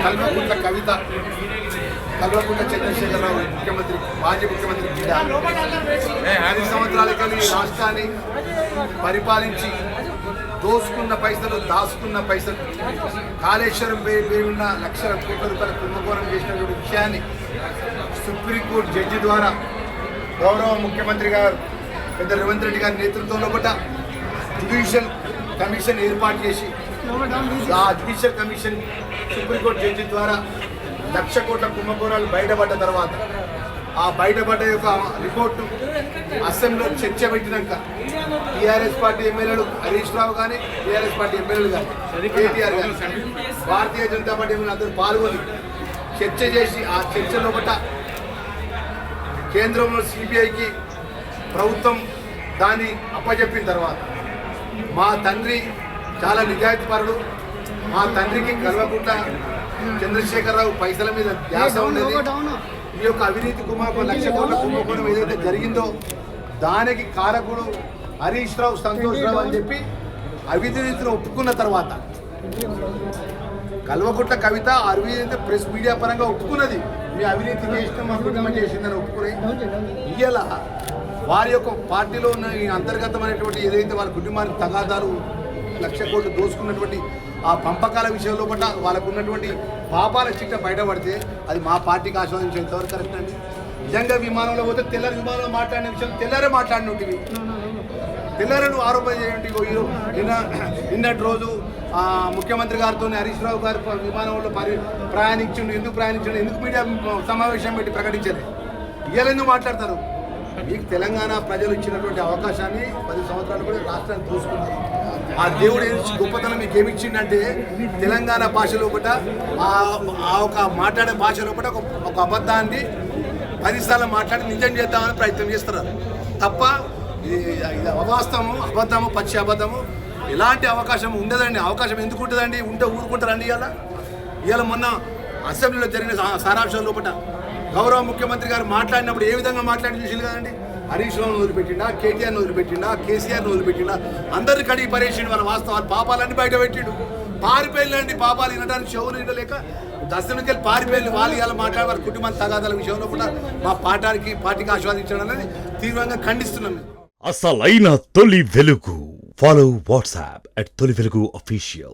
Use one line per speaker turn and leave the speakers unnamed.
కల్వకుంట్ల కవిత, కల్వకుంట్ల చంద్రశేఖరరావు ముఖ్యమంత్రి, మాజీ ముఖ్యమంత్రి బిడ్డ 10 సంవత్సరాల కలిగి రాష్ట్రాన్ని పరిపాలించి దోసుకున్న పైసలు, దాచుకున్న పైసలు, కాళేశ్వరం పేరున్న లక్షల కోట్ల రూపాయల కుంభకోణం చేసినటువంటి విషయాన్ని సుప్రీంకోర్టు జడ్జి ద్వారా గౌరవ ముఖ్యమంత్రి గారు పెద్ద రేవంత్ రెడ్డి గారి నేతృత్వంలో కూడా జ్యుడిషియల్ కమిషన్ ఏర్పాటు చేసి ఆ జ్యుడిషియల్ కమిషన్ సుప్రీంకోర్టు జడ్జి ద్వారా 1,00,000 కోట్ల కుంభకోణాలు బయటపడ్డ తర్వాత ఆ బయటపడ్డ యొక్క రిపోర్టు అసెంబ్లీలో చర్చ పెట్టినాక టీఆర్ఎస్ పార్టీ ఎమ్మెల్యేలు హరీష్ రావు కానీ, టీఆర్ఎస్ పార్టీ ఎమ్మెల్యేలు కానీ, కేటీఆర్ కానీ, భారతీయ జనతా పార్టీ ఎమ్మెల్యేలు అందరూ పాల్గొని చర్చ చేసి ఆ చర్చలో పట్ల కేంద్రంలో సిబిఐకి ప్రభుత్వం దాన్ని అప్పచెప్పిన తర్వాత మా తండ్రి చాలా నిజాయితీపరుడు, మా తండ్రికి కల్వకుంట్ల చంద్రశేఖరరావు పైసల మీద ధ్యాస ఉన్నది. ఈ యొక్క అవినీతి కుంభకోణం 1,00,000 కోట్ల కుంభకోణం ఏదైతే జరిగిందో దానికి కారకుడు హరీష్ రావు, సంతోష్ రావు అని చెప్పి అవినీతిని ఒప్పుకున్న తర్వాత కల్వకుంట్ల కవిత అవినీతి ప్రెస్ మీడియా పరంగా ఒప్పుకున్నది. మీ అవినీతి చేసిన మా కుటుంబం చేసిందని ఒప్పుకుని ఇయ్యాల వారి యొక్క పార్టీలో ఉన్న ఈ అంతర్గతమైనటువంటి ఏదైతే వాళ్ళ కుటుంబానికి తగాదాలు 1,00,000 కోట్లు దోసుకున్నటువంటి ఆ పంపకాల విషయంలో పట్ల వాళ్ళకు ఉన్నటువంటి పాపాల చిట్ట బయటపడితే అది మా పార్టీకి ఆస్వాదించేంతవరకు కరెక్ట్ అండి. నిజంగా విమానంలో పోతే తెల్లారి విమానంలో మాట్లాడిన విషయం తెల్లారే మాట్లాడినవి, తెల్లారను ఆరోపణ చేయండి. నిన్నటి రోజు ముఖ్యమంత్రి గారితో హరీష్ రావు గారు విమానంలో ప్రయాణించండు, ఎందుకు ప్రయాణించండు, ఎందుకు మీడియా సమావేశం పెట్టి ప్రకటించారు, ఇవాళ ఎందుకు మాట్లాడతారు? మీకు తెలంగాణ ప్రజలు ఇచ్చినటువంటి అవకాశాన్ని 10 సంవత్సరాలు కూడా రాష్ట్రాన్ని చూసుకున్నారు. ఆ దేవుడు గొప్పతనం మీకు ఏమిచ్చిందంటే తెలంగాణ భాషలో కూడా ఆ ఒక మాట్లాడే భాషలో కూడా ఒక అబద్ధాన్ని 10 సార్లు మాట్లాడి నిజం చేద్దామని ప్రయత్నం చేస్తున్నారు తప్ప ఇది అవాస్తవము, అబద్ధము, పచ్చి అబద్ధము ఎలాంటి అవకాశం ఉండదండి. అవకాశం ఎందుకు ఉంటుందండి? ఉంటే ఊరుకుంటారండి. ఇవాళ మొన్న అసెంబ్లీలో జరిగిన సారాంశం లోపల గౌరవ ముఖ్యమంత్రి గారు మాట్లాడినప్పుడు ఏ విధంగా మాట్లాడి చూసింది కదండి. హరీష్ రావును వదిలిపెట్టిండా, కేటీఆర్ను వదిలిపెట్టిండా, కేసీఆర్ను వదిలిపెట్టిండా, అందరిని కడిగి పరేసిండు. మన వాస్తవాలు పాపాలన్నీ బయట పెట్టిండు. పారిపోయిందండి, పాపాలు వినడానికి చెవులు వినలేక దశ నుంచి పారిపోయింది. వాళ్ళు ఇలా మాట్లాడే వారి కుటుంబం తగాదాల విషయంలో కూడా మా పార్టీకి ఆస్వాదించడం అనేది తీవ్రంగా ఖండిస్తున్నాం.
అసలైన తొలి వెలుగు. ఫాలో వాట్సాప్ @తొలి వెలుగు official.